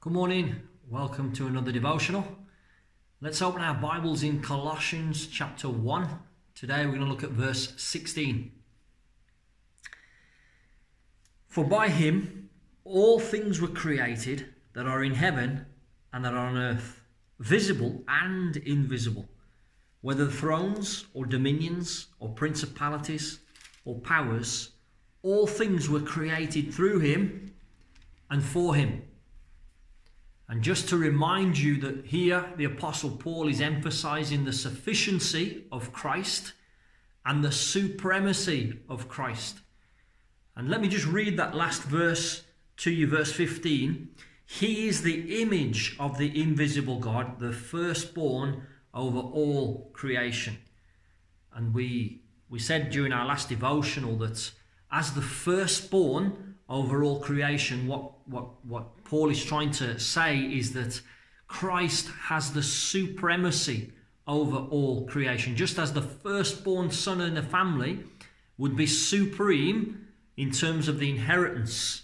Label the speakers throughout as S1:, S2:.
S1: Good morning, welcome to another devotional. Let's open our Bibles in Colossians chapter 1. Today we're going to look at verse 16. For by him all things were created that are in heaven and that are on earth, visible and invisible, whether thrones or dominions or principalities or powers, all things were created through him and for him. And just to remind you that here the Apostle Paul is emphasizing the sufficiency of Christ and the supremacy of Christ. And let me just read that last verse to you, verse 15. He is the image of the invisible God, the firstborn over all creation. And we said during our last devotional that as the firstborn over all creation, what Paul is trying to say is that Christ has the supremacy over all creation. Just as the firstborn son in a family would be supreme in terms of the inheritance.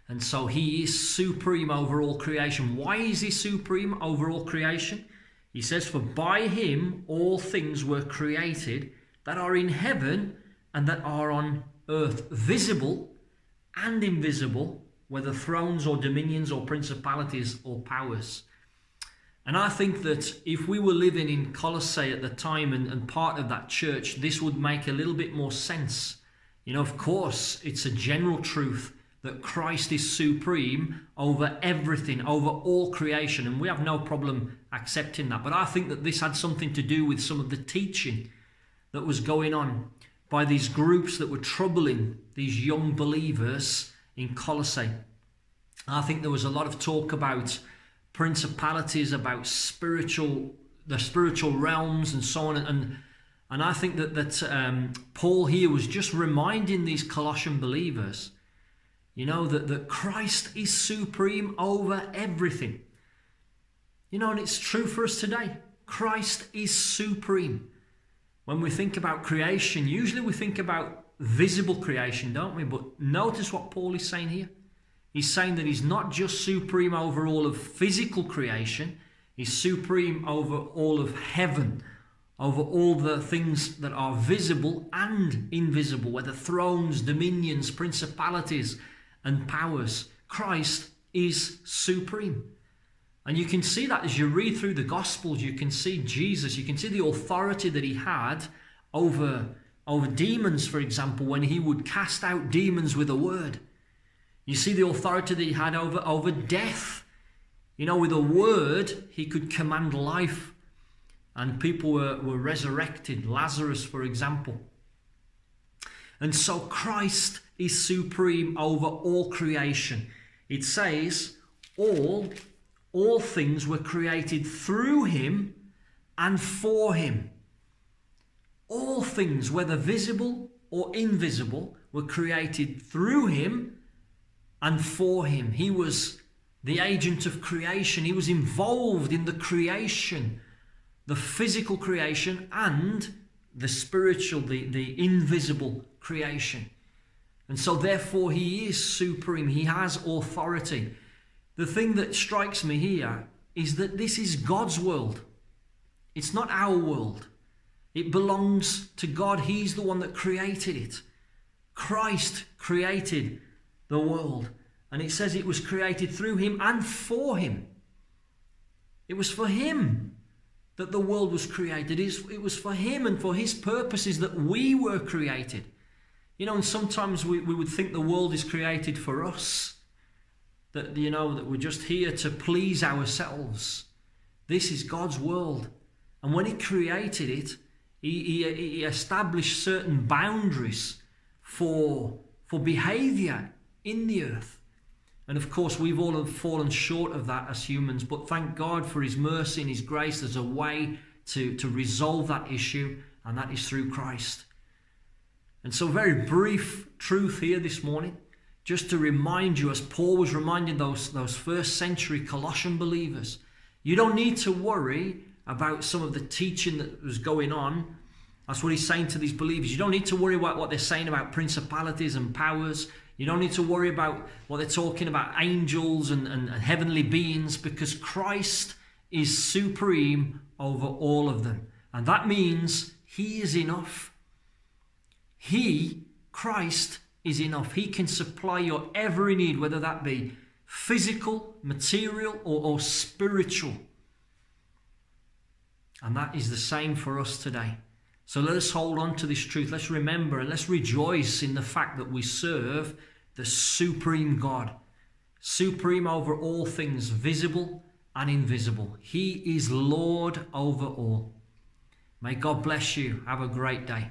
S1: And so he is supreme over all creation. Why is he supreme over all creation? He says, for by him all things were created that are in heaven and that are on earth, visible and invisible, whether thrones or dominions or principalities or powers. And I think that if we were living in Colossae at the time and part of that church, this would make a little bit more sense. You know, of course, it's a general truth that Christ is supreme over everything, over all creation, and we have no problem accepting that. But I think that this had something to do with some of the teaching that was going on by these groups that were troubling these young believers in Colossae. I think there was a lot of talk about principalities, about the spiritual realms and so on. And I think that Paul here was just reminding these Colossian believers, you know, that Christ is supreme over everything. You know, and it's true for us today. Christ is supreme. When we think about creation, usually we think about visible creation, don't we? But notice what Paul is saying here. He's saying that he's not just supreme over all of physical creation, he's supreme over all of heaven, over all the things that are visible and invisible, whether thrones, dominions, principalities, and powers. Christ is supreme. And you can see that as you read through the Gospels. You can see Jesus, you can see the authority that he had over demons, for example, when he would cast out demons with a word. You see the authority that he had over death. You know, with a word, he could command life. And people were resurrected. Lazarus, for example. And so Christ is supreme over all creation. It says, all things were created through him and for him. All things, whether visible or invisible, were created through him and for him. He was the agent of creation. He was involved in the creation, the physical creation and the spiritual, the invisible creation. And so therefore he is supreme. He has authority. The thing that strikes me here is that this is God's world. It's not our world. It belongs to God. He's the one that created it. Christ created the world. And it says it was created through him and for him. It was for him that the world was created. It was for him and for his purposes that we were created. You know, and sometimes we would think the world is created for us. That, you know, that we're just here to please ourselves. This is God's world. And when he created it, he established certain boundaries for behavior in the earth. And of course, we've all fallen short of that as humans. But thank God for his mercy and his grace. There's a way to resolve that issue, and that is through Christ. And so very brief truth here this morning. Just to remind you, as Paul was reminding those first century Colossian believers, you don't need to worry about some of the teaching that was going on. That's what he's saying to these believers. You don't need to worry about what they're saying about principalities and powers. You don't need to worry about what they're talking about, angels and heavenly beings, because Christ is supreme over all of them. And that means he is enough. Christ, is enough. He can supply your every need, whether that be physical, material, or spiritual. And that is the same for us today. So let us hold on to this truth. Let's remember and let's rejoice in the fact that we serve the supreme God, supreme over all things, visible and invisible. He is Lord over all. May God bless you. Have a great day.